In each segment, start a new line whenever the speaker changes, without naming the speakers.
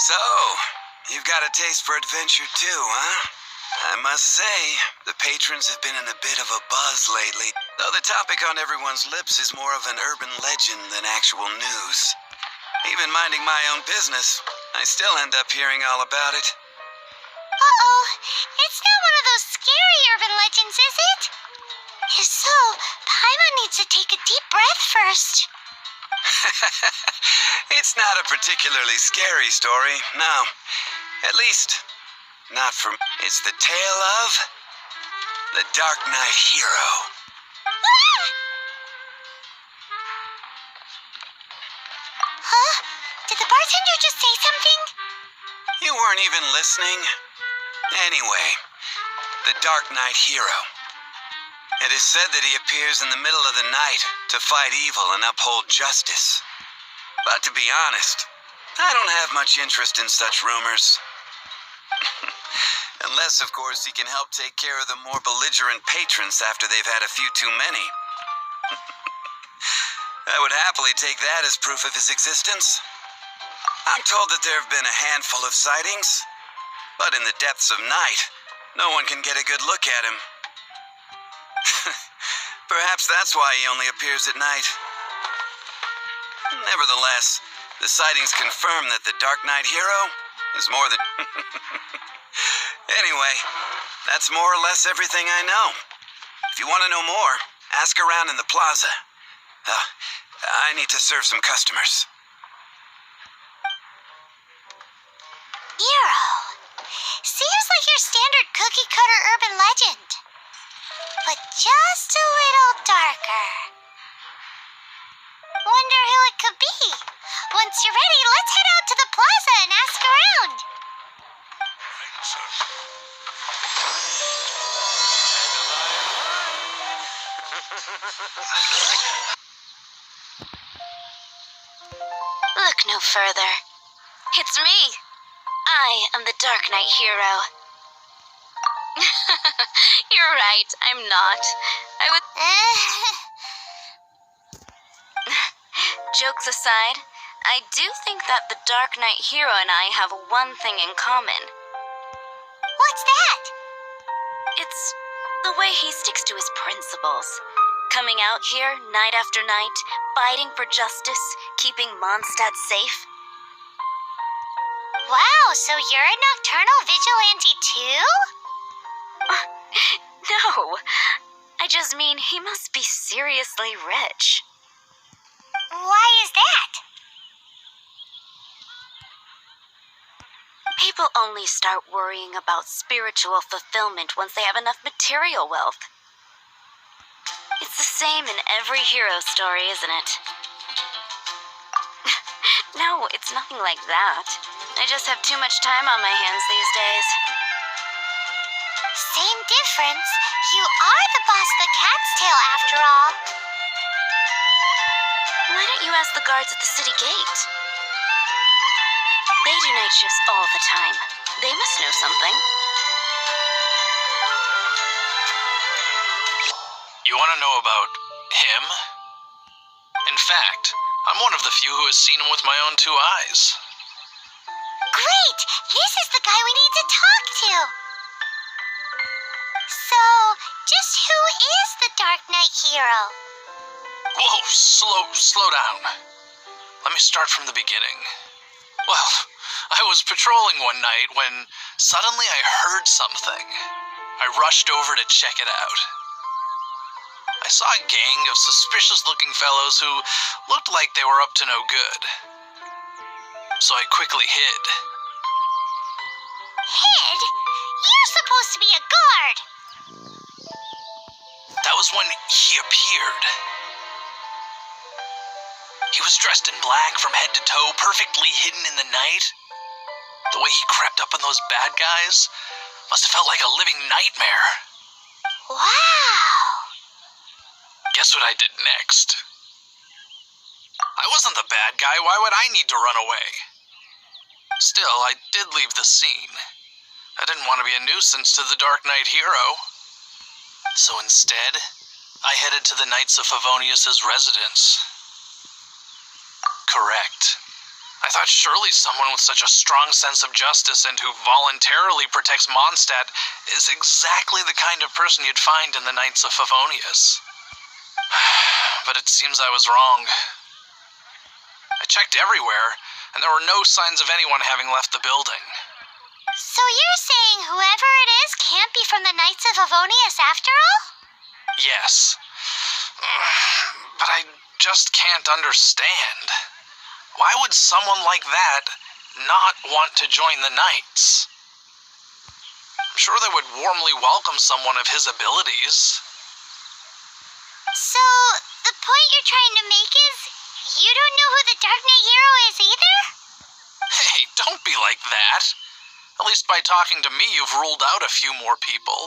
So, you've got a taste for adventure too, huh? I must say, the patrons have been in a bit of a buzz lately, though the topic on everyone's lips is more of an urban legend than actual news. Even minding my own business, I still end up hearing all about it.
Uh-oh, it's not one of those scary urban legends, is it? If so, Paimon needs to take a deep breath first.
It's not a particularly scary story, no. At least, not from... It's the tale of... the Dark Knight Hero.
Ah! Huh? Did the bartender just say something?
You weren't even listening? Anyway, the Dark Knight Hero. It is said that he appears in the middle of the night to fight evil and uphold justice. But to be honest, I don't have much interest in such rumors. Unless, of course, he can help take care of the more belligerent patrons after they've had a few too many. I would happily take that as proof of his existence. I'm told that there have been a handful of sightings, but in the depths of night, no one can get a good look at him. Perhaps that's why he only appears at night. Nevertheless, the sightings confirm that the Dark Knight Hero is more than... Anyway, that's more or less everything I know. If you want to know more, ask around in the plaza. I need to serve some customers.
Hero. Seems like your standard cookie-cutter urban legend. But just a little darker. Wonder who it could be. Once you're ready, let's head out to the plaza and ask around.
Look no further. It's me. I am the Dark Knight Hero. You're right, I'm not. I would... Jokes aside, I do think that the Dark Knight Hero and I have one thing in common.
What's that?
It's the way he sticks to his principles. Coming out here night after night, fighting for justice, keeping Mondstadt safe.
Wow, so you're a nocturnal vigilante too?
No, I just mean he must be seriously rich.
Why is that?
People only start worrying about spiritual fulfillment once they have enough material wealth. It's the same in every hero story, isn't it? No, it's nothing like that. I just have too much time on my hands these days.
Same difference. You are the boss of the cat's tail after all.
Why don't you ask the guards at the city gate? They do night shifts all the time. They must know something.
You want to know about him? In fact, I'm one of the few who has seen him with my own two eyes.
Great! This is the guy we need to talk to. So, just who is the Dark Knight Hero?
Whoa, slow down. Let me start from the beginning. Well, I was patrolling one night when suddenly I heard something. I rushed over to check it out. I saw a gang of suspicious-looking fellows who looked like they were up to no good. So I quickly hid.
Hid? You're supposed to be a guard.
That was when he appeared. He was dressed in black from head to toe, perfectly hidden in the night. The way he crept up on those bad guys must have felt like a living nightmare.
Wow.
Guess what I did next? I wasn't the bad guy. Why would I need to run away? Still, I did leave the scene. I didn't want to be a nuisance to the Dark Knight Hero. So instead, I headed to the Knights of Favonius' residence. Correct. I thought surely someone with such a strong sense of justice and who voluntarily protects Mondstadt is exactly the kind of person you'd find in the Knights of Favonius. But it seems I was wrong. I checked everywhere, and there were no signs of anyone having left the building.
So you're saying whoever it is can't be from the Knights of Favonius after all?
Yes. But I just can't understand. Why would someone like that not want to join the Knights? I'm sure they would warmly welcome someone of his abilities.
So, the point you're trying to make is you don't know who the Dark Knight hero is either?
Hey, don't be like that. At least by talking to me, you've ruled out a few more people.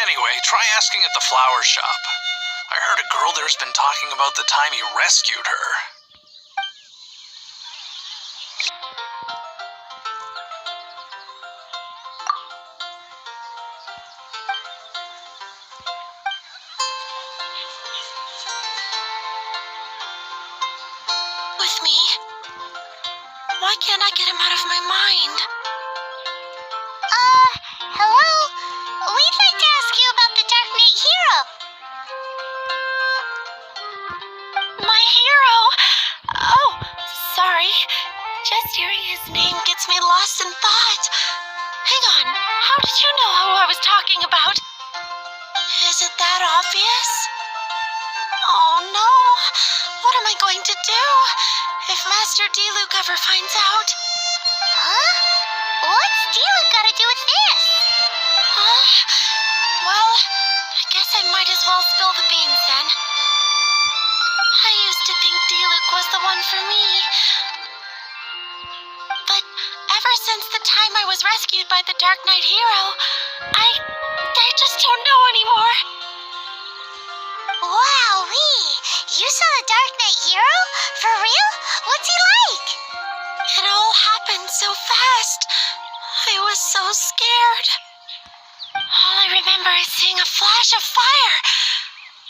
Anyway, try asking at the flower shop. I heard a girl there's been talking about the time you rescued her.
With me? Why can't I get him out of my mind?
Hello? We'd like to ask you about the Dark Knight hero.
My hero? Oh, sorry. Just hearing his name gets me lost in thought. Hang on, how did you know who I was talking about? Is it that obvious? Oh no, what am I going to do if Master Diluc ever finds out?
Huh? What's Diluc got to do with this?
Huh? Well, I guess I might as well spill the beans then. I used to think Diluc was the one for me. But ever since the time I was rescued by the Dark Knight hero, I just don't know anymore.
Wowee! You saw the Dark Knight hero? For real? What's he like?
It all happened so fast. I was so scared. All I remember is seeing a flash of fire,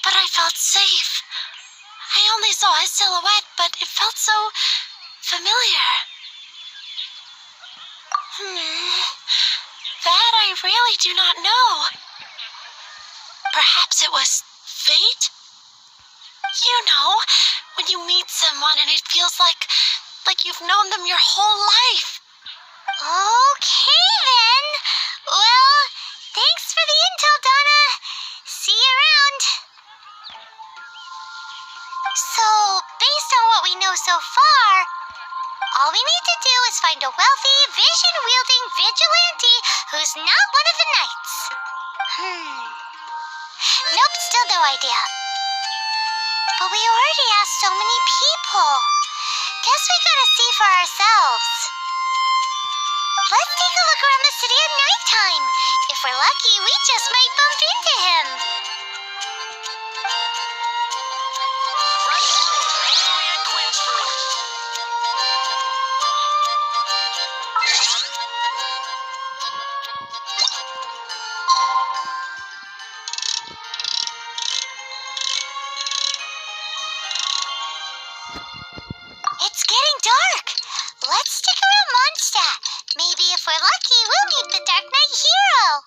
but I felt safe. I only saw his silhouette, but it felt so familiar. That I really do not know. Perhaps it was fate? You know, when you meet someone and it feels like you've known them your whole life.
Okay then. Well, thanks for the intel, Donna. See you around. So, based on what we know so far, all we need to do is find a wealthy, vision-wielding vigilante who's not one of the knights. Nope, still no idea. But we already asked so many people. Guess we gotta see for ourselves. Let's take a look around the city at nighttime. If we're lucky, we just might bump into him. It's getting dark. Let's stick around Mondstadt. Maybe if we're lucky, we'll meet the Dark Knight hero.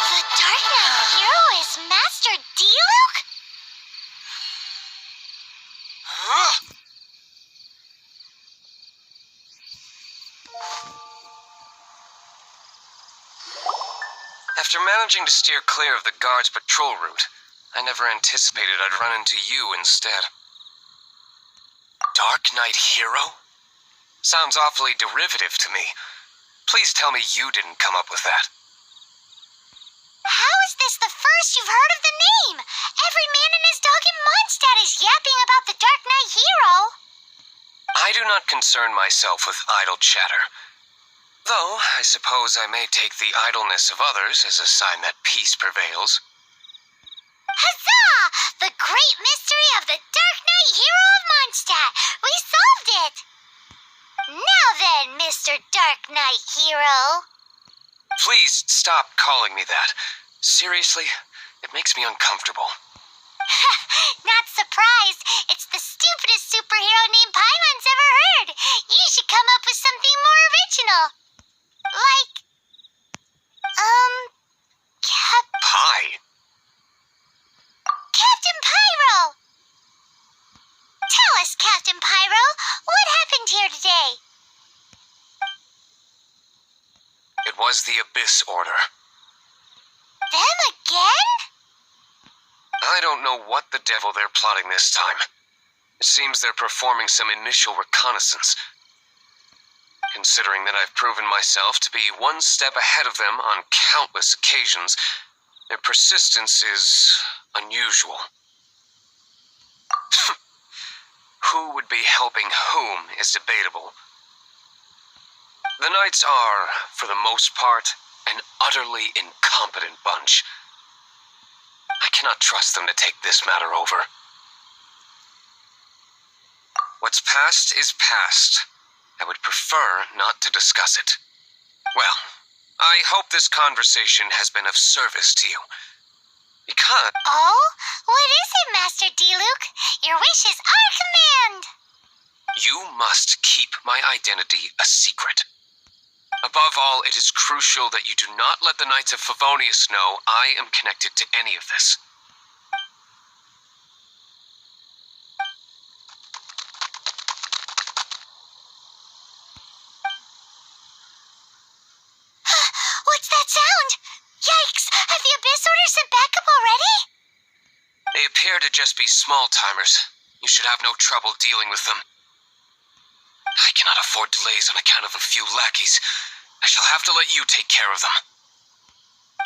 The Dark Knight hero is Master Diluc?
After managing to steer clear of the guard's patrol route, I never anticipated I'd run into you instead. Dark Knight hero? Sounds awfully derivative to me. Please tell me you didn't come up with that.
How is this the first you've heard of the name? Every man and his dog in Mondstadt is yapping about the Dark Knight hero.
I do not concern myself with idle chatter. Though, I suppose I may take the idleness of others as a sign that peace prevails.
Huzzah! The great mystery of the Dark Knight Hero of Mondstadt! We solved it! Now then, Mr. Dark Knight Hero.
Please stop calling me that. Seriously, it makes me uncomfortable.
Not surprised. It's the stupidest superhero name Paimon's ever heard. You should come up with something more original. Like, Captain Pyro! Tell us, Captain Pyro, what happened here today?
It was the Abyss Order.
Them again?
I don't know what the devil they're plotting this time. It seems they're performing some initial reconnaissance. Considering that I've proven myself to be one step ahead of them on countless occasions, their persistence is unusual. Who would be helping whom is debatable. The Knights are, for the most part, an utterly incompetent bunch. I cannot trust them to take this matter over. What's past is past. I would prefer not to discuss it. Well, I hope this conversation has been of service to you. Because...
Oh? What is it, Master D-Luke? Your wish is our command!
You must keep my identity a secret. Above all, it is crucial that you do not let the Knights of Favonius know I am connected to any of this.
What's that sound? Yikes! Have the Abyss Order sent backup already?
They appear to just be small-timers. You should have no trouble dealing with them. I cannot afford delays on account of a few lackeys. I shall have to let you take care of them.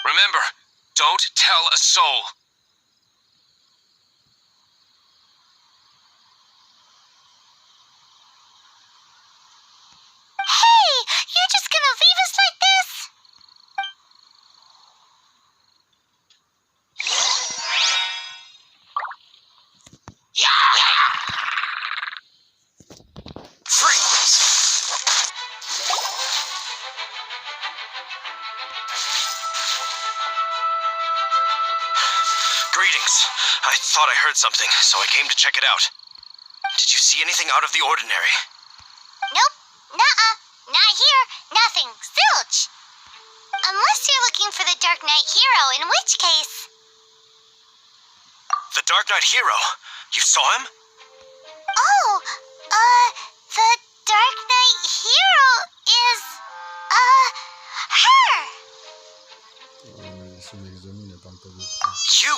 Remember, don't tell a soul.
Hey! You're just gonna leave us like this?
Freeze!
Greetings. I thought I heard something, so I came to check it out. Did you see anything out of the ordinary?
Nope. Nuh-uh. Not here. Nothing. Zilch. Unless you're looking for the Dark Knight Hero, in which case...
The Dark Knight Hero? You saw him?
Oh, the Dark Knight Hero is, her!
You!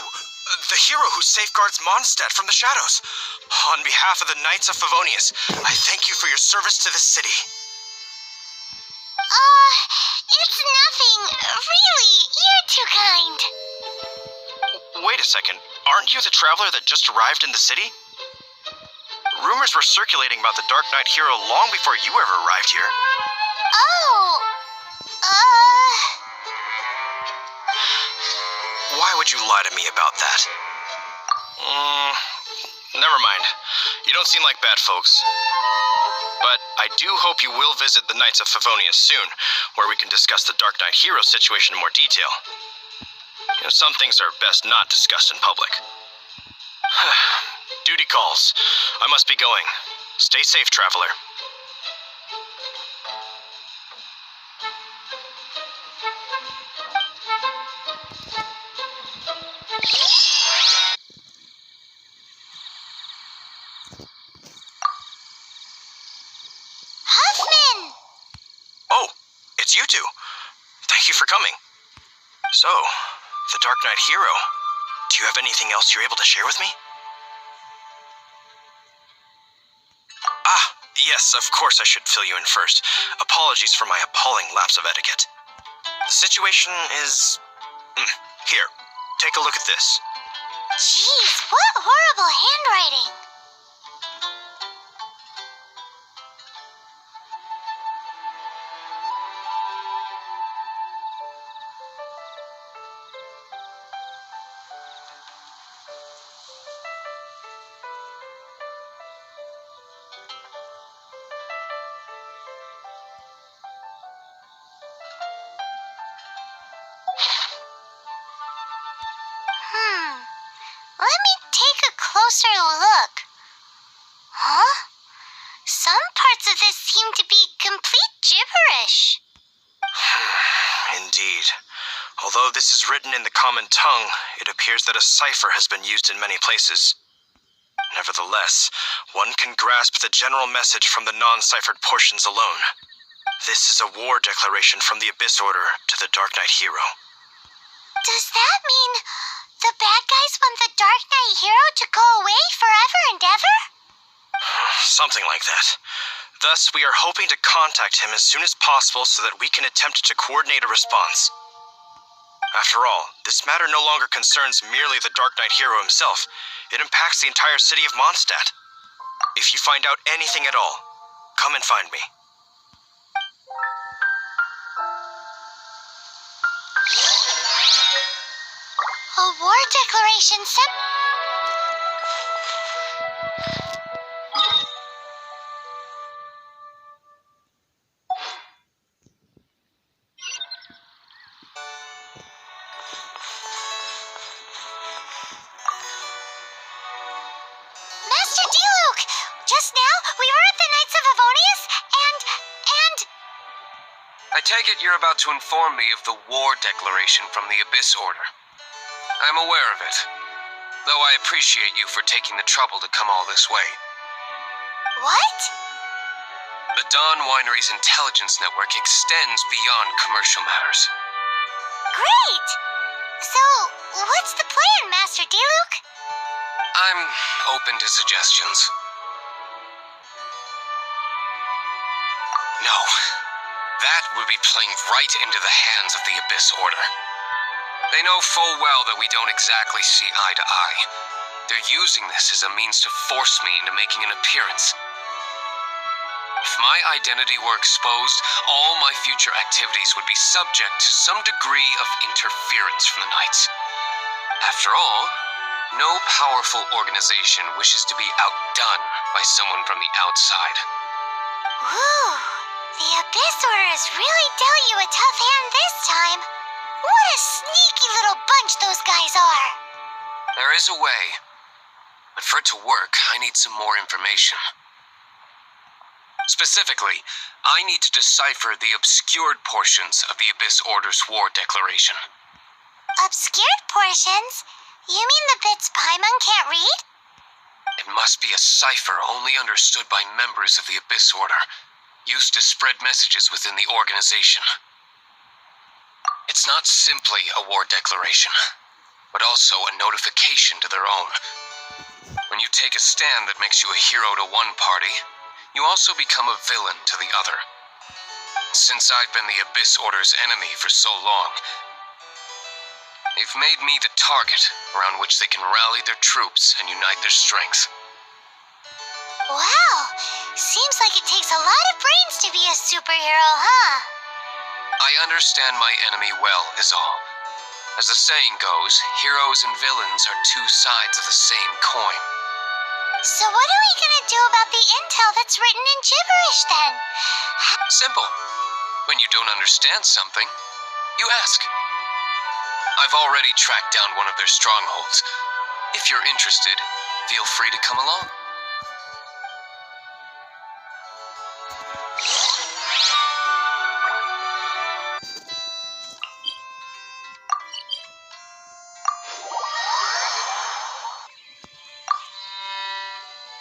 The hero who safeguards Mondstadt from the shadows. On behalf of the Knights of Favonius, I thank you for your service to this city.
It's nothing. Really, you're too kind.
Wait a second. Aren't you the traveler that just arrived in the city? Rumors were circulating about the Dark Knight Hero long before you ever arrived here.
Oh,
Why would you lie to me about that? Never mind. You don't seem like bad folks. But I do hope you will visit the Knights of Favonius soon, where we can discuss the Dark Knight Hero situation in more detail. You know, some things are best not discussed in public. Duty calls. I must be going. Stay safe, traveler.
Huffman!
Oh, it's you two. Thank you for coming. So, the Dark Knight Hero. Do you have anything else you're able to share with me? Ah, yes, of course I should fill you in first. Apologies for my appalling lapse of etiquette. The situation is... Here, take a look at this.
Jeez, what horrible handwriting. Let me take a closer look. Huh? Some parts of this seem to be complete gibberish.
Indeed. Although this is written in the common tongue, it appears that a cipher has been used in many places. Nevertheless, one can grasp the general message from the non-ciphered portions alone. This is a war declaration from the Abyss Order to the Dark Knight hero.
Does that mean the bad guys want the Dark Knight hero to go away forever and ever?
Something like that. Thus, we are hoping to contact him as soon as possible so that we can attempt to coordinate a response. After all, this matter no longer concerns merely the Dark Knight hero himself. It impacts the entire city of Mondstadt. If you find out anything at all, come and find me.
A war declaration sent... Master Diluc! Just now, we were at the Knights of Favonius, and...
I take it you're about to inform me of the war declaration from the Abyss Order. I'm aware of it, though I appreciate you for taking the trouble to come all this way.
What?
The Dawn Winery's intelligence network extends beyond commercial matters.
Great! So, what's the plan, Master Diluc?
I'm open to suggestions. No. That would be playing right into the hands of the Abyss Order. They know full well that we don't exactly see eye to eye. They're using this as a means to force me into making an appearance. If my identity were exposed, all my future activities would be subject to some degree of interference from the Knights. After all, no powerful organization wishes to be outdone by someone from the outside.
Ooh, the Abyss Order has really dealt you a tough hand this time. What a sneaky little bunch those guys are.
There is a way, but for it to work, I need some more information. Specifically, I need to decipher the obscured portions of the Abyss Order's war declaration.
Obscured portions? You mean the bits Paimon can't read?
It must be a cipher only understood by members of the Abyss Order, used to spread messages within the organization. It's not simply a war declaration, but also a notification to their own. When you take a stand that makes you a hero to one party, you also become a villain to the other. Since I've been the Abyss Order's enemy for so long, they've made me the target around which they can rally their troops and unite their strength.
Wow, seems like it takes a lot of brains to be a superhero, huh?
I understand my enemy well, is all. As the saying goes, heroes and villains are two sides of the same coin.
So what are we gonna do about the intel that's written in gibberish, then?
Simple. When you don't understand something, you ask. I've already tracked down one of their strongholds. If you're interested, feel free to come along.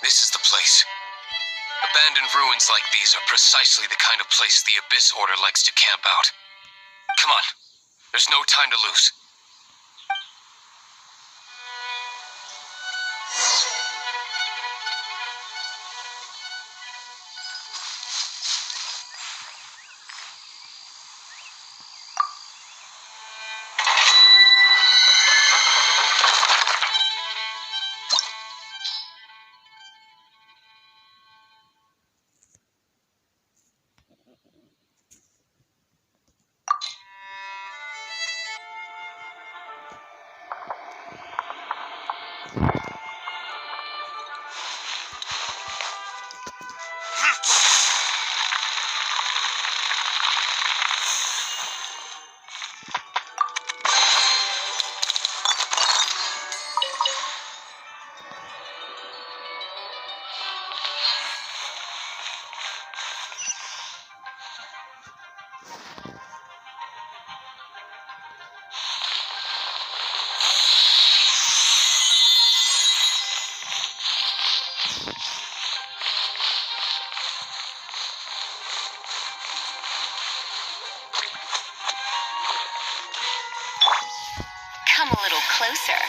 This is the place. Abandoned ruins like these are precisely the kind of place the Abyss Order likes to camp out. Come on. There's no time to lose.
Come a little closer.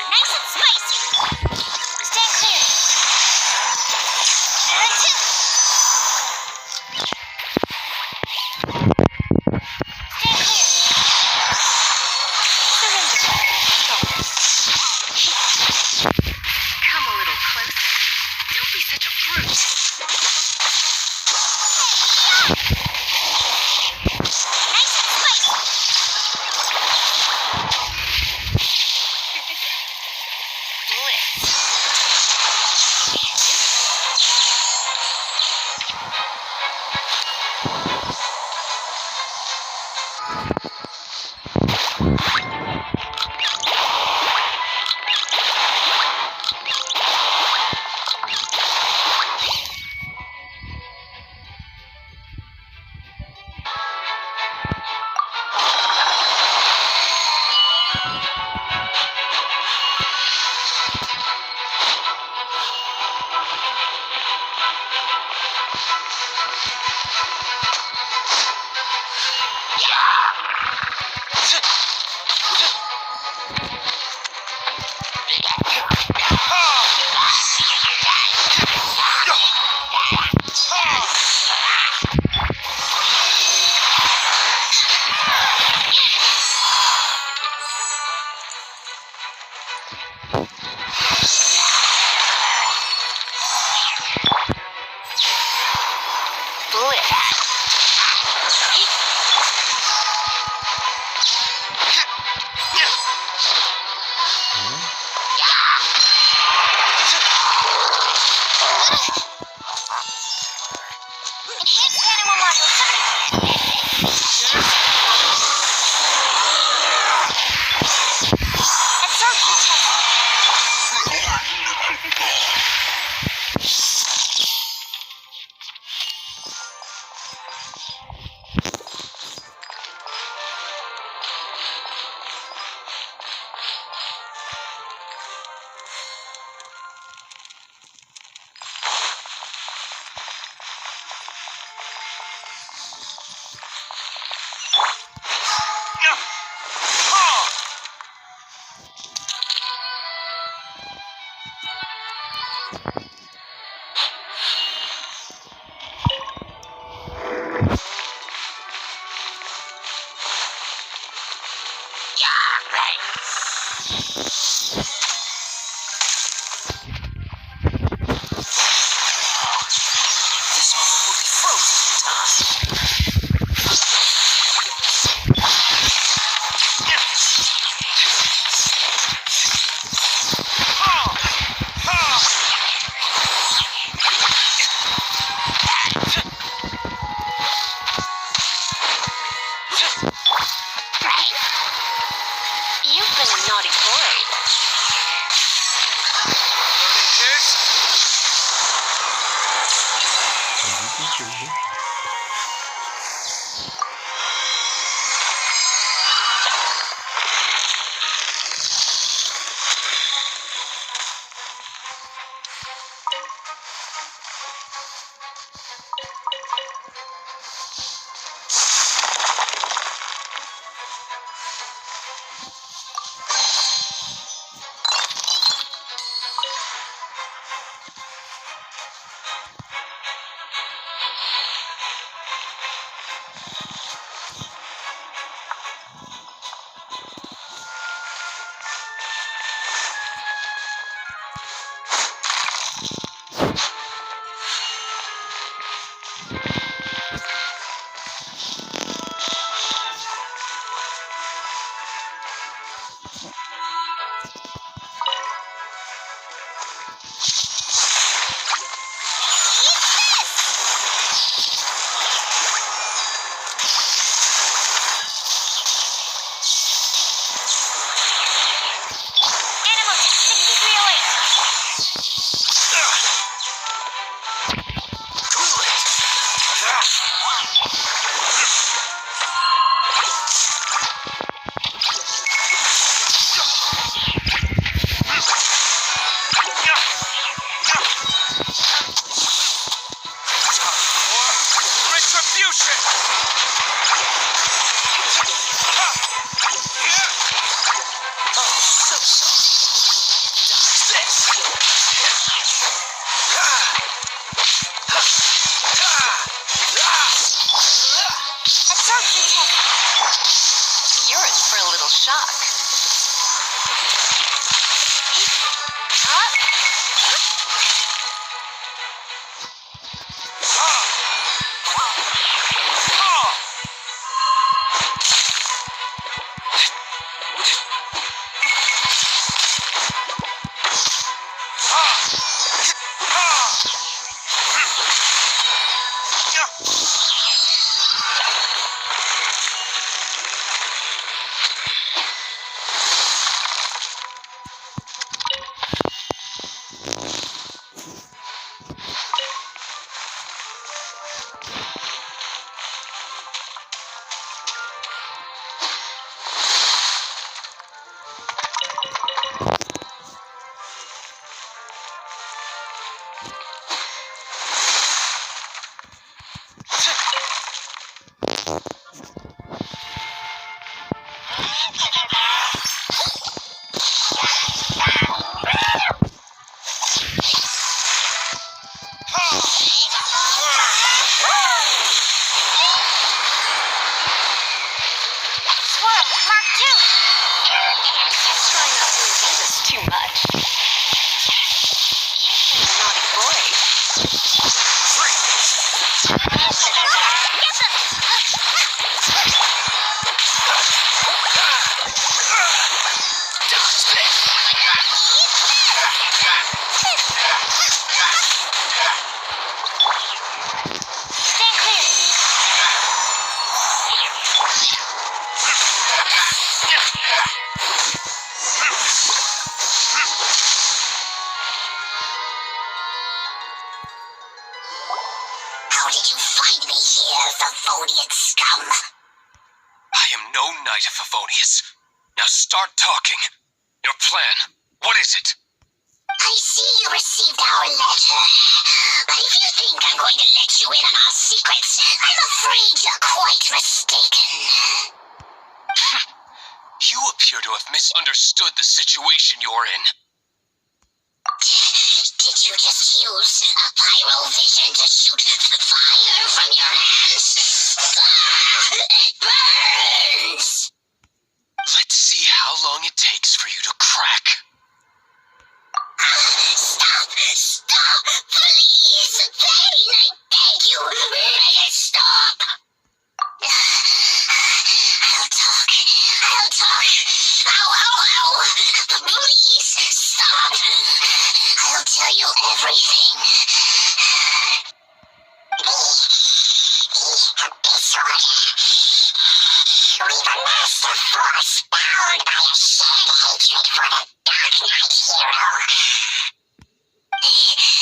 Nice and spicy. Stand clear. And two. Stand clear.
Surrender rather than bonus. Come a little closer. Don't be such a brute.
Nice and spicy.
Blitz.
Enhanced animal module 70. Absorption test.
You've been a naughty boy. shock.
How did you find me here, Favonian scum?
I am no knight of Favonius. Now start talking. Your plan. What is it?
I see you received our letter. But if you think I'm going to let you in on our secrets, I'm afraid you're quite mistaken.
You appear to have misunderstood the situation you're in.
Did you just use a pyrovision to shoot fire from your hands? It burns!
Let's see how long it takes for you to crack.
Stop! Stop! Please! Pain! I beg you! Make it stop! I'll talk. I'll talk. Ow, ow, ow! Please, stop! I'll tell you everything. Disorder. We've amassed a force bound by a shared hatred for the Dark Knight hero.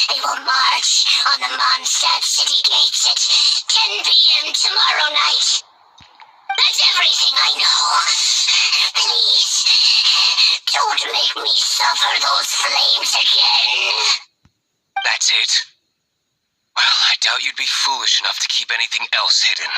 They will march on the Mondstadt city gates at 10 p.m. tomorrow night. That's everything I know. Please, don't make me suffer those flames again.
That's it? Well, I doubt you'd be foolish enough to keep anything else hidden.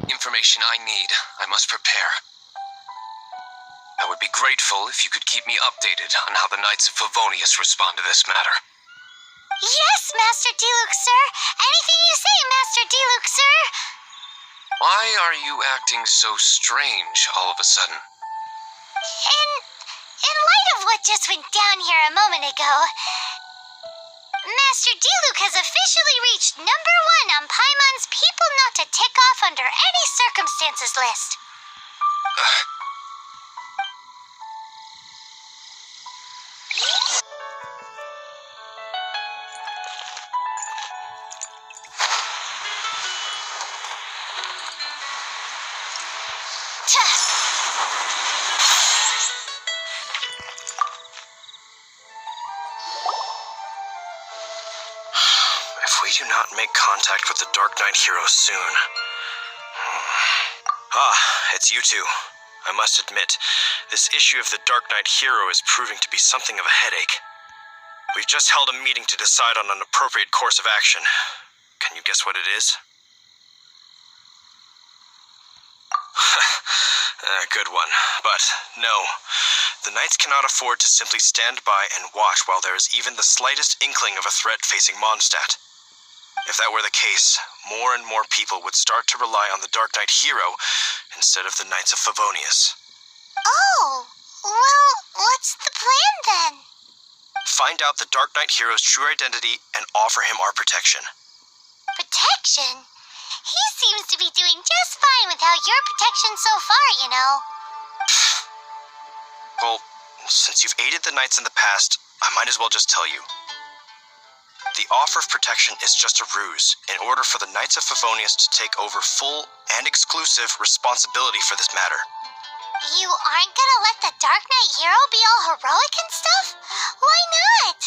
Information I need, I must prepare. I would be grateful if you could keep me updated on how the Knights of Favonius respond to this matter.
Yes, Master Diluc, sir. Anything you say, Master Diluc, sir.
Why are you acting so strange all of a sudden?
In light of what just went down here a moment ago, Master Diluc has officially reached #1 on Paimon's People Not to Tick Off Under Any Circumstances list.
If we do not make contact with the Dark Knight hero soon... it's you two. I must admit, this issue of the Dark Knight hero is proving to be something of a headache. We've just held a meeting to decide on an appropriate course of action. Can you guess what it is? Good one. But no, the Knights cannot afford to simply stand by and watch while there is even the slightest inkling of a threat facing Mondstadt. If that were the case, more and more people would start to rely on the Dark Knight hero instead of the Knights of Favonius.
Oh, well, what's the plan then?
Find out the Dark Knight hero's true identity and offer him our protection.
Protection? He seems to be doing just fine without your protection so far, you know.
Well, since you've aided the Knights in the past, I might as well just tell you. The offer of protection is just a ruse in order for the Knights of Favonius to take over full and exclusive responsibility for this matter.
You aren't gonna let the Dark Knight hero be all heroic and stuff? Why not?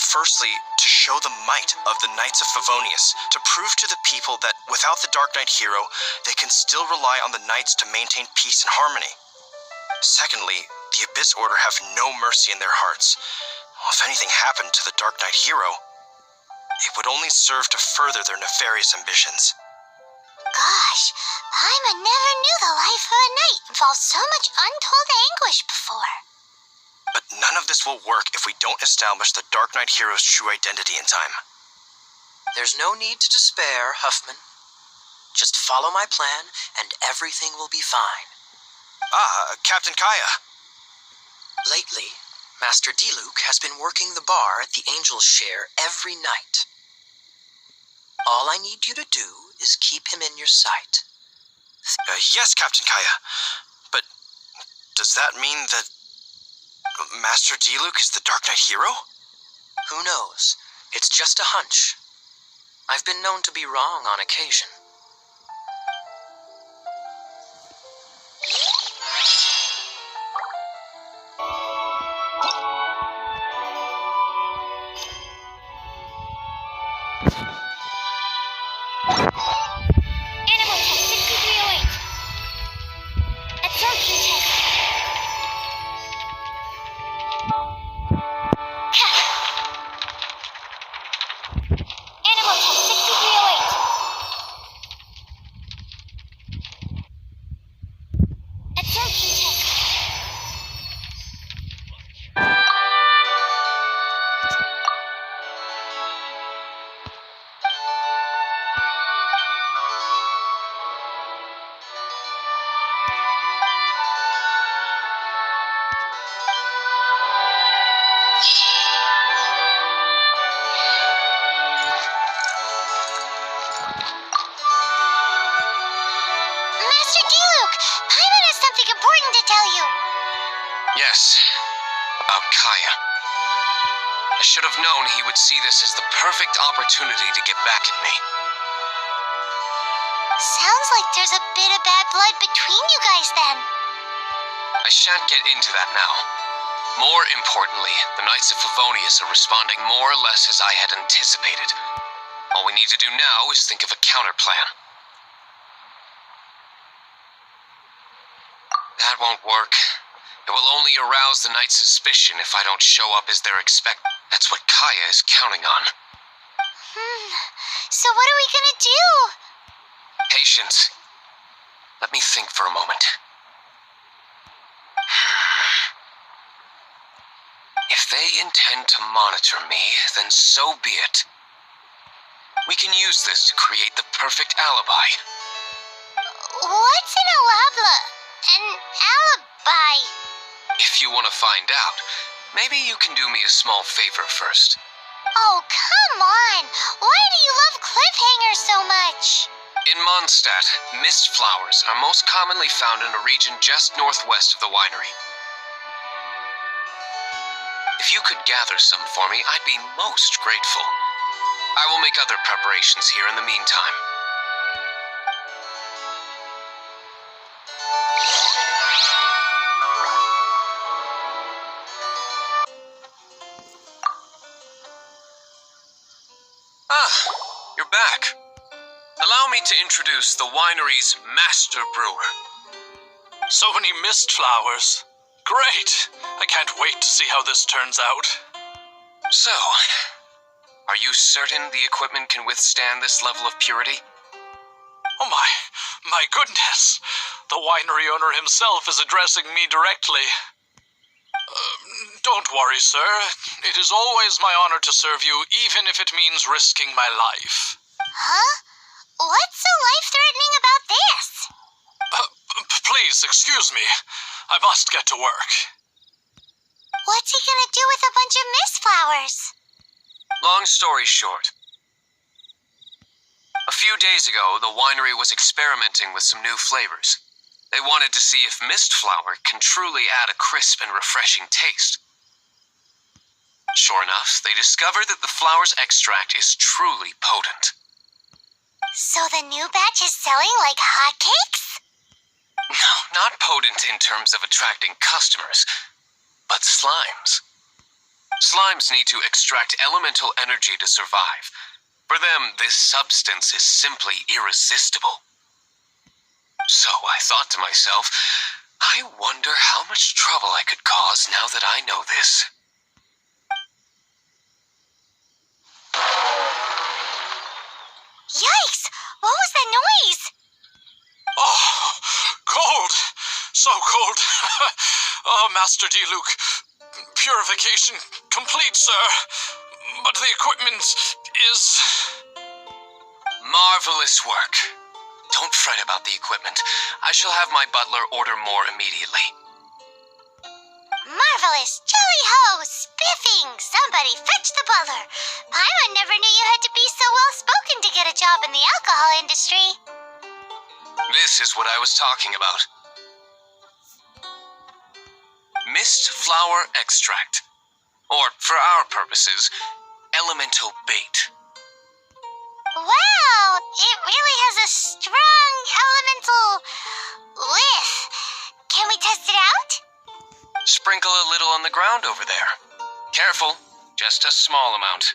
Firstly, to show the might of the Knights of Favonius, to prove to the people that without the Dark Knight hero, they can still rely on the Knights to maintain peace and harmony. Secondly, the Abyss Order have no mercy in their hearts. If anything happened to the Dark Knight hero, it would only serve to further their nefarious ambitions.
Gosh, Paimon never knew the life of a knight involved so much untold anguish before.
But none of this will work if we don't establish the Dark Knight hero's true identity in time.
There's no need to despair, Huffman. Just follow my plan, and everything will be fine.
Captain Kaya.
Lately, Master Diluc has been working the bar at the Angel's Share every night. All I need you to do is keep him in your sight.
Yes, Captain Kaya. But does that mean that Master Diluc is the Dark Knight hero?
Who knows? It's just a hunch. I've been known to be wrong on occasion.
Animal test 6308. Absorption test. Animal test 6308. Absorption test. Master Diluc, Paimon has something important to tell you.
Yes, about Kaya. I should have known he would see this as the perfect opportunity to get back at me.
Sounds like there's a bit of bad blood between you guys then.
I shan't get into that now. More importantly, the Knights of Favonius are responding more or less as I had anticipated. All we need to do now is think of a counterplan. That won't work. It will only arouse the Knights' suspicion if I don't show up as they're expecting. That's what Kaya is counting on.
So what are we gonna do?
Patience. Let me think for a moment. If they intend to monitor me, then so be it. We can use this to create the perfect alibi.
What's an alibi?
If you want to find out, maybe you can do me a small favor first.
Oh, come on. Why do you love cliffhangers so much?
In Mondstadt, mist flowers are most commonly found in a region just northwest of the winery. If you could gather some for me, I'd be most grateful. I will make other preparations here in the meantime. me to introduce the winery's master brewer.
So many mist flowers. Great! I can't wait to see how this turns out.
So, are you certain the equipment can withstand this level of purity?
Oh my goodness! The winery owner himself is addressing me directly. Don't worry, sir. It is always my honor to serve you, even if it means risking my life.
Huh? What's so life-threatening about this?
Please, excuse me. I must get to work.
What's he gonna do with a bunch of mist flowers?
Long story short. A few days ago, the winery was experimenting with some new flavors. They wanted to see if mist flower can truly add a crisp and refreshing taste. Sure enough, they discovered that the flower's extract is truly potent.
So the new batch is selling like hotcakes?
No, not potent in terms of attracting customers, but slimes. Slimes need to extract elemental energy to survive. For them, this substance is simply irresistible. So I thought to myself, I wonder how much trouble I could cause now that I know this.
Yikes! What was that noise?
Oh, cold! So cold! Oh, Master Diluc, purification complete, sir. But the equipment is...
Marvelous work. Don't fret about the equipment. I shall have my butler order more immediately.
Marvelous! Jolly ho! Spiffing! Somebody fetch the butler! Paimon never knew you had to be so well-spoken to get a job in the alcohol industry.
This is what I was talking about. Mist flower extract. Or, for our purposes, elemental bait.
Wow! It really has a strong elemental whiff. Can we test it out?
Sprinkle a little on the ground over there. Careful, just a small amount.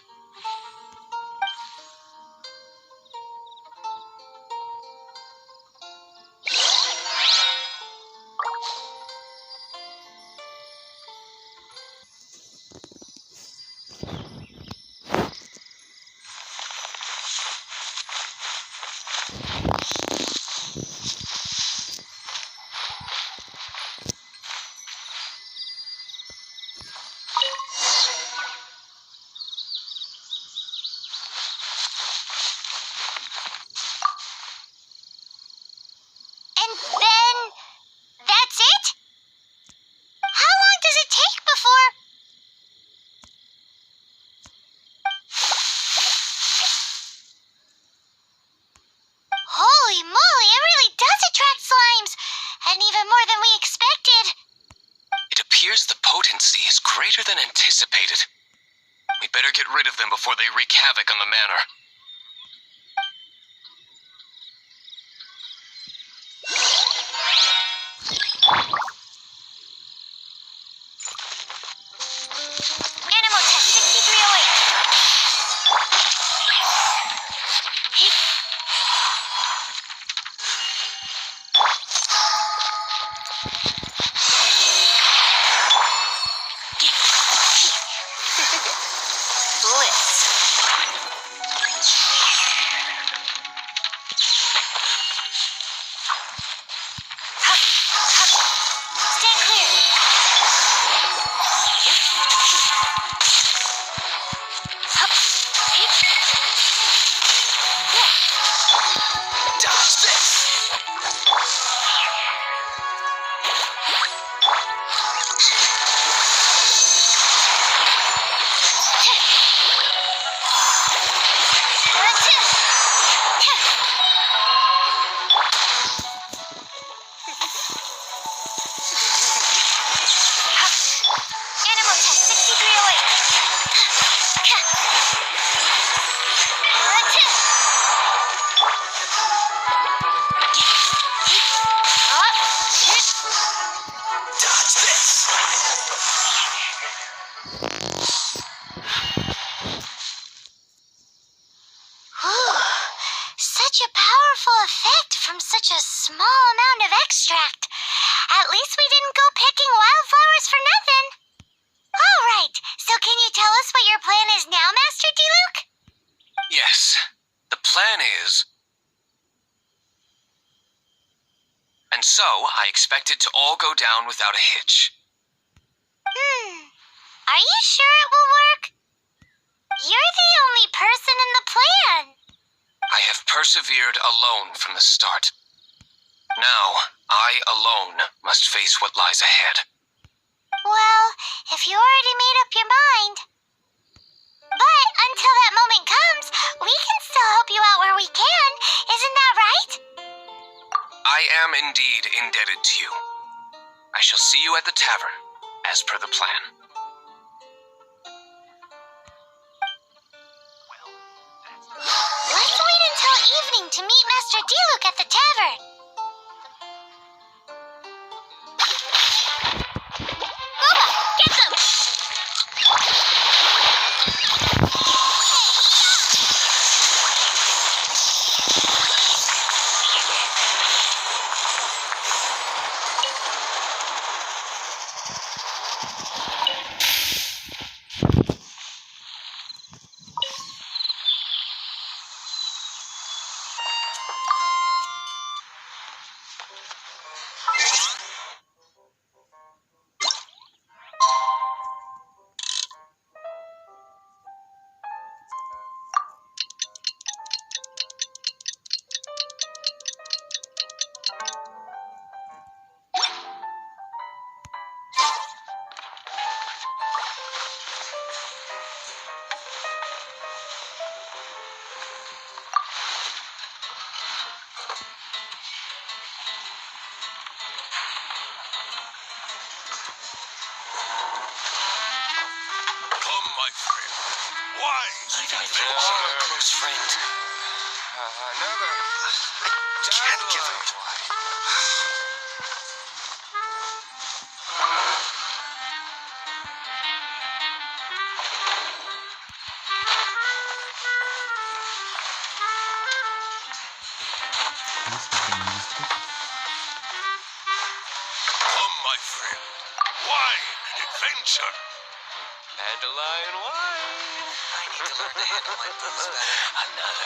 And then that's it? How long does it take before... Holy moly, it really does attract slimes! And even more than we expected.
It appears the potency is greater than anticipated. We'd better get rid of them before they wreak havoc on the manor.
Animal test 6308. Bliss. powerful effect from such a small amount of extract. At least we didn't go picking wildflowers for nothing. All right, so can you tell us what your plan is now, Master Diluc?
Yes, the plan is... And so, I expect it to all go down without a hitch.
Are you sure it will work? You're the only person in the plan.
I have persevered alone from the start. Now, I alone must face what lies ahead.
Well, if you already made up your mind. But until that moment comes, we can still help you out where we can. Isn't that right?
I am indeed indebted to you. I shall see you at the tavern, as per the plan.
Let's wait until evening to meet Master Diluc at the tavern. Booba, get them!
Come, my friend. Wise adventure.
Close friend.
Another.
Can't give him.
Come, my friend. Wine and adventure.
Dandelion wine.
I need to learn to handle my booze better.
Another.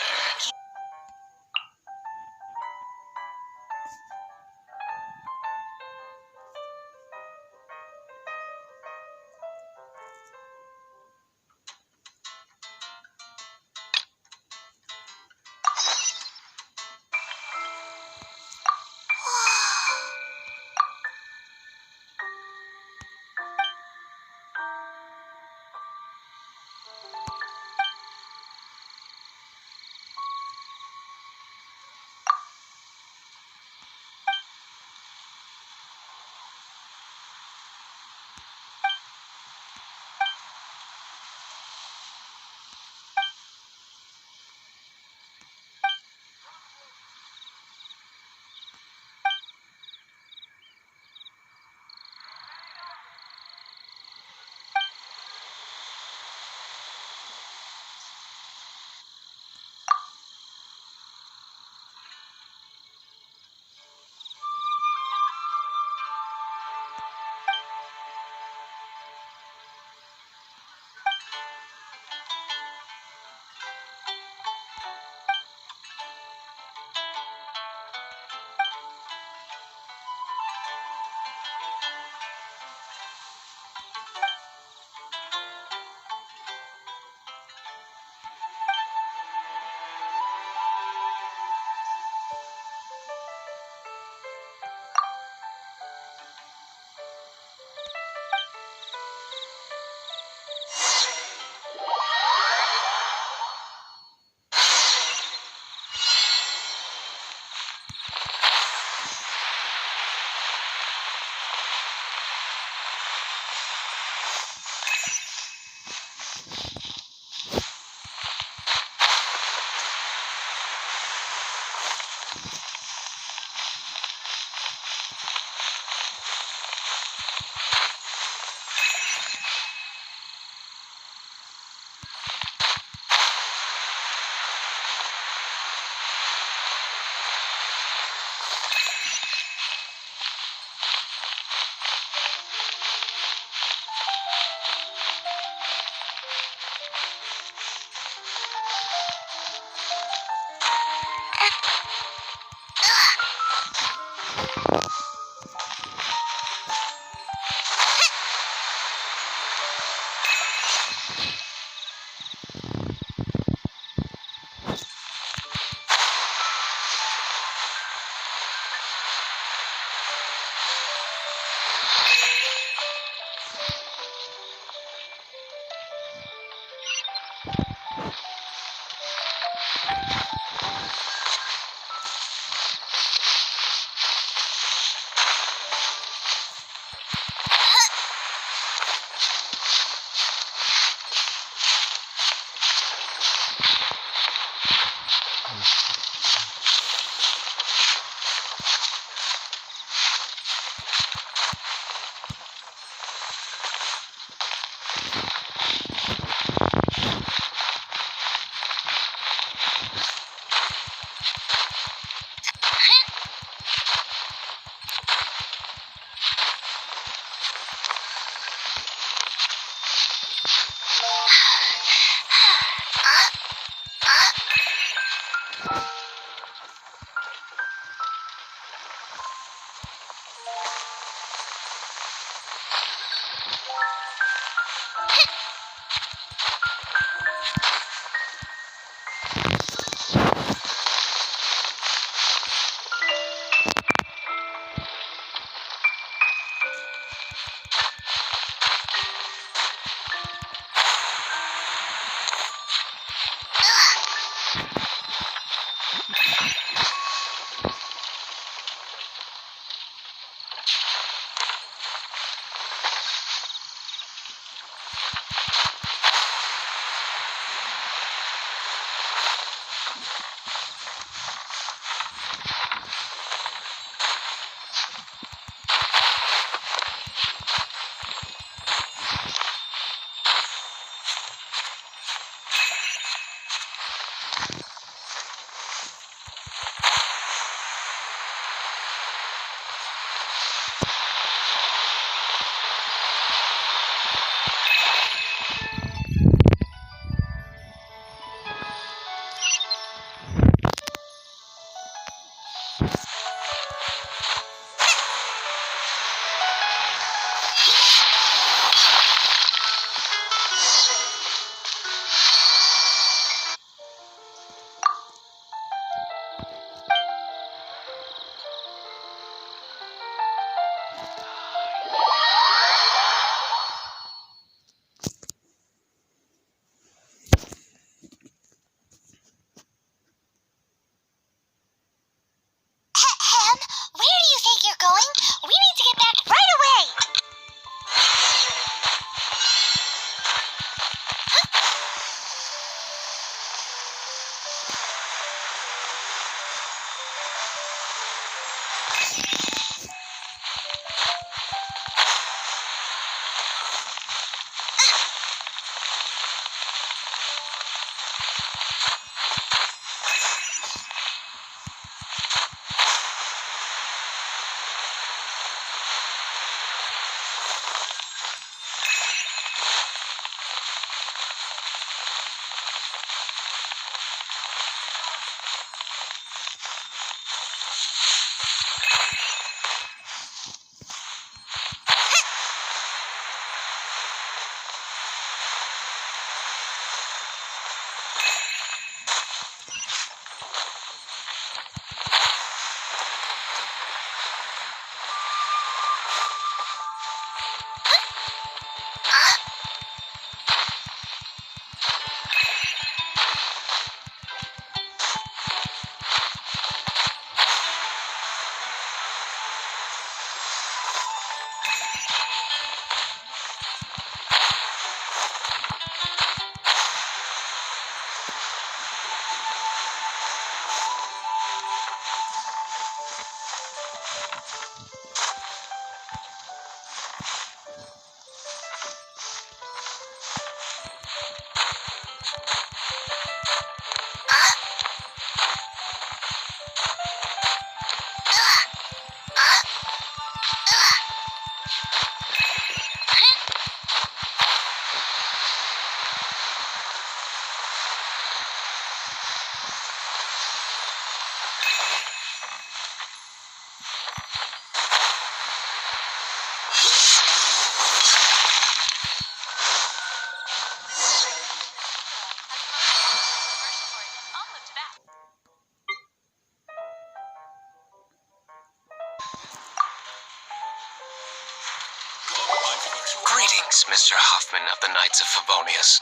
Greetings, Mr. Huffman of the Knights of Favonius.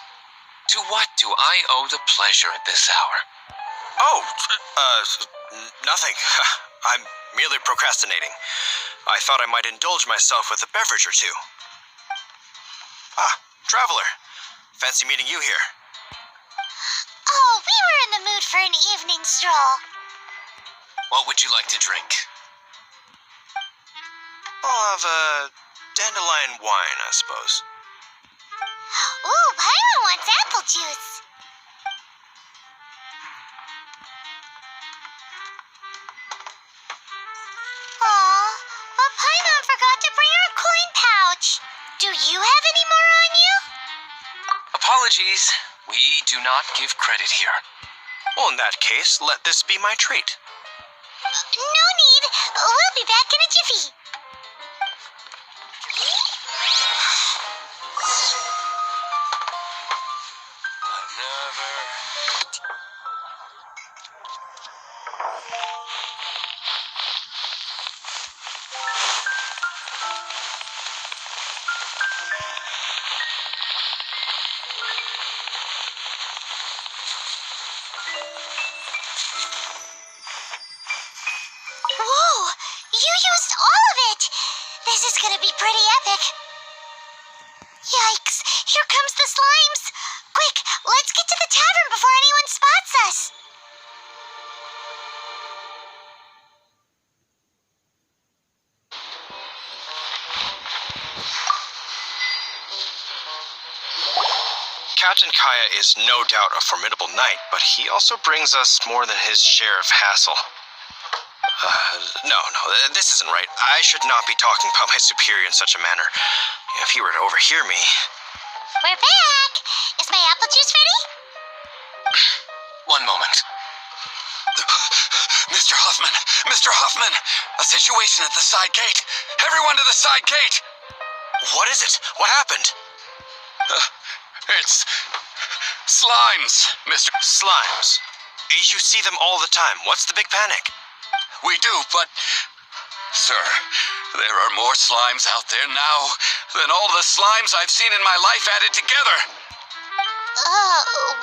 To what do I owe the pleasure at this hour?
Oh, nothing. I'm merely procrastinating. I thought I might indulge myself with a beverage or two. Ah, traveler. Fancy meeting you here.
Oh, we were in the mood for an evening stroll.
What would you like to drink?
I'll have a dandelion wine, I suppose.
Ooh, Paimon wants apple juice. Aw, but Paimon forgot to bring her coin pouch. Do you have any more on you?
Apologies, we do not give credit here.
Well, in that case, let this be my treat.
No need. We'll be back in a jiffy. Whoa! You used all of it! This is gonna be pretty epic. Yikes! Here comes the slimes! Quick, let's get to the tavern before anyone spots us!
Captain Kaya is no doubt a formidable knight, but he also brings us more than his share of hassle. No, this isn't right. I should not be talking about my superior in such a manner. If he were to overhear me...
We're back! Is my apple juice ready?
One moment.
Mr. Huffman! Mr. Huffman! A situation at the side gate! Everyone to the side gate!
What is it? What happened?
It's slimes, Mr.
Slimes. You see them all the time. What's the big panic?
We do, but... Sir, there are more slimes out there now than all the slimes I've seen in my life added together.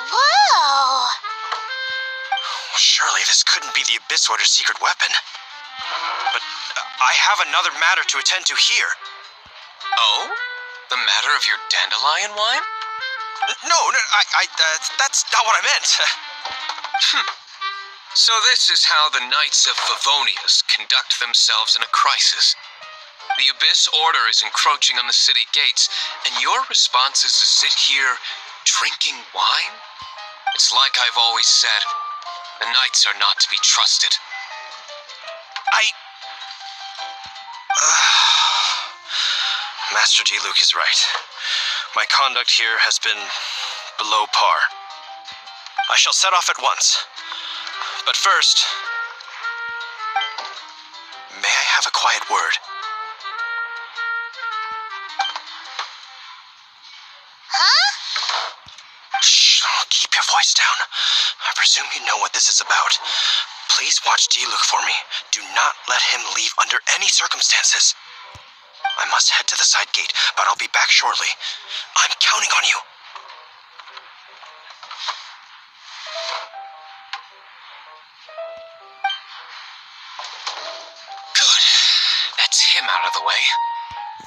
Whoa!
Surely this couldn't be the Abyss Order's secret weapon. But I have another matter to attend to here.
Oh? The matter of your dandelion wine?
No, that's not what I meant.
So this is how the Knights of Favonius conduct themselves in a crisis. The Abyss Order is encroaching on the city gates, and your response is to sit here drinking wine? It's like I've always said, the Knights are not to be trusted.
Master D. Luke is right. My conduct here has been below par. I shall set off at once. But first, may I have a quiet word?
Huh?
Shh, keep your voice down. I presume you know what this is about. Please watch D-Luke for me. Do not let him leave under any circumstances. I must head to the side gate, but I'll be back shortly. I'm counting on you.
Good. That's him out of the way.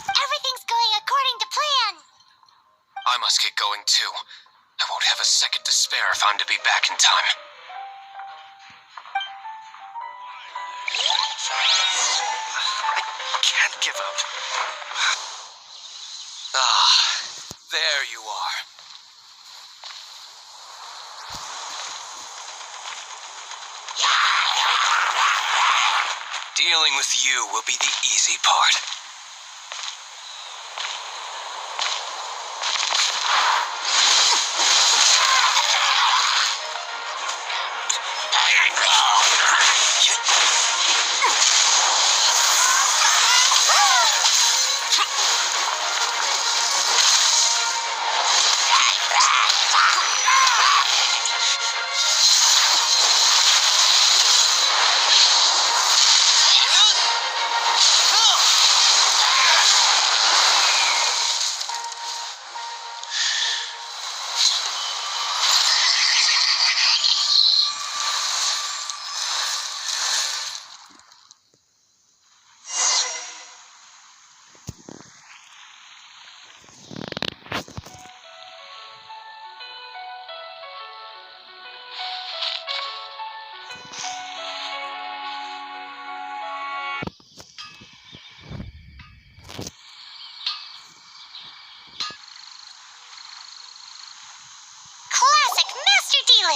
Everything's going according to plan.
I must get going too. I won't have a second to spare if I'm to be back in time.
I can't give up.
Ah, there you are. Dealing with you will be the easy part.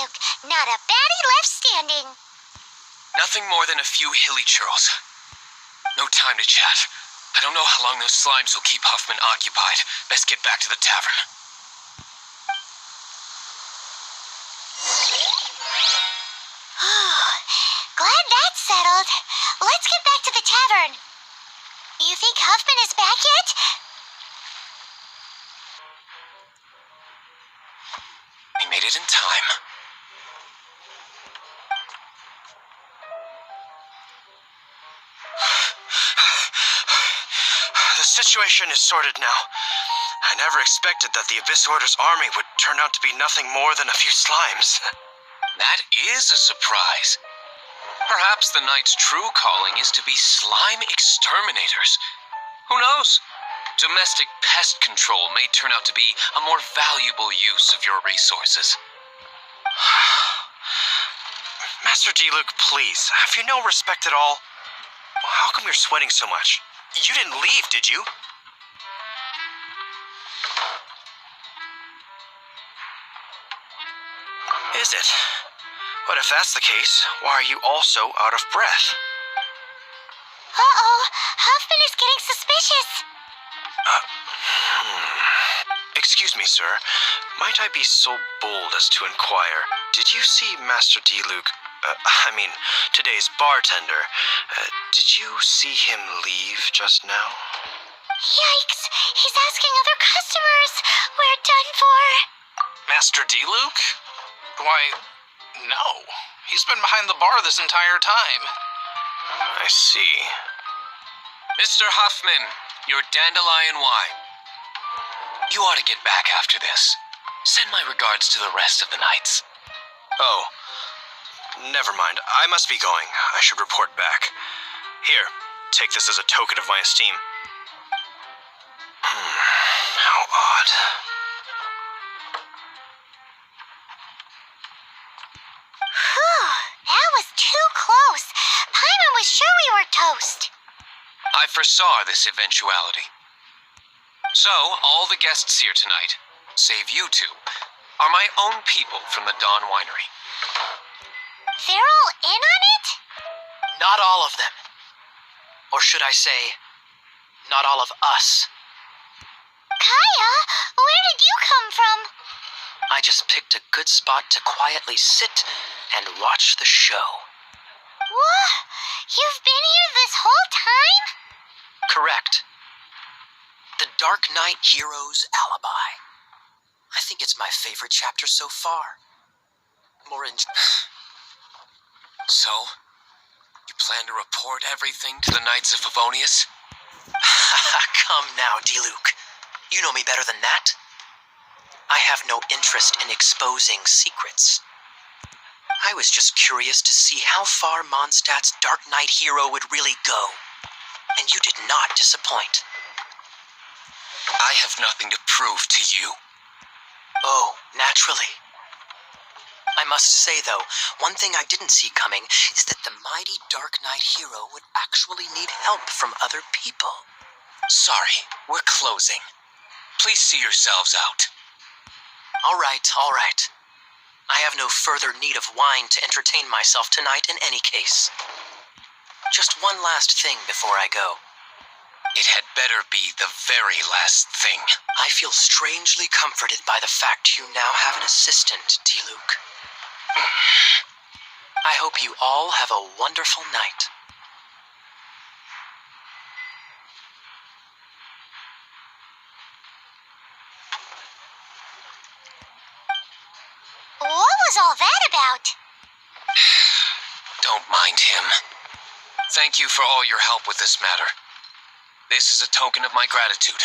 Luke. Not a baddie left standing.
Nothing more than a few hilly churls. No time to chat. I don't know how long those slimes will keep Huffman occupied. Best get back to the tavern.
Glad that's settled. Let's get back to the tavern. You think Huffman is back yet?
We made it in time.
The situation is sorted now. I never expected that the Abyss Order's army would turn out to be nothing more than a few slimes.
That is a surprise. Perhaps the Knight's true calling is to be slime exterminators. Who knows? Domestic pest control may turn out to be a more valuable use of your resources.
Master D-Luke, please, have you no respect at all? How come you're sweating so much? You didn't leave, did you? Is it? But if that's the case, why are you also out of breath?
Uh-oh, Huffman is getting suspicious.
Excuse me, sir. Might I be so bold as to inquire, did you see Master D-Luke, today's bartender, did you see him leave just now?
Yikes, he's asking other customers. We're done for.
Master D-Luke? Why, no. He's been behind the bar this entire time.
I see.
Mr. Huffman, your dandelion wine. You ought to get back after this. Send my regards to the rest of the knights.
Oh, never mind. I must be going. I should report back. Here, take this as a token of my esteem. How odd.
Whew, that was too close. Paimon was sure we were toast.
I foresaw this eventuality. So, all the guests here tonight, save you two, are my own people from the Dawn Winery.
They're all in on it?
Not all of them. Or should I say, not all of us.
Kaya, where did you come from?
I just picked a good spot to quietly sit and watch the show.
What? You've been here this whole time?
Correct. The Dark Knight Hero's Alibi. I think it's my favorite chapter so far.
So, you plan to report everything to the Knights of Favonius?
Come now, D-Luke. You know me better than that. I have no interest in exposing secrets. I was just curious to see how far Mondstadt's Dark Knight hero would really go. And you did not disappoint.
I have nothing to prove to you.
Oh, naturally. I must say, though, one thing I didn't see coming is that the mighty Dark Knight hero would actually need help from other people.
Sorry, we're closing. Please see yourselves out.
All right, all right. I have no further need of wine to entertain myself tonight in any case. Just one last thing before I go.
It had better be the very last thing.
I feel strangely comforted by the fact you now have an assistant, D-Luke. I hope you all have a wonderful night.
What was all that about?
Don't mind him. Thank you for all your help with this matter. This is a token of my gratitude.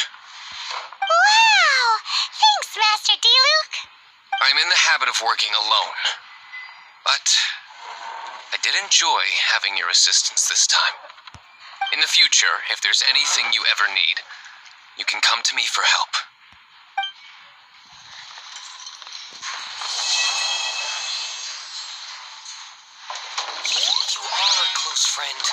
Wow! Thanks, Master D-Luke.
I'm in the habit of working alone. But I did enjoy having your assistance this time. In the future, if there's anything you ever need, you can come to me for help.
Even if you are a close friend,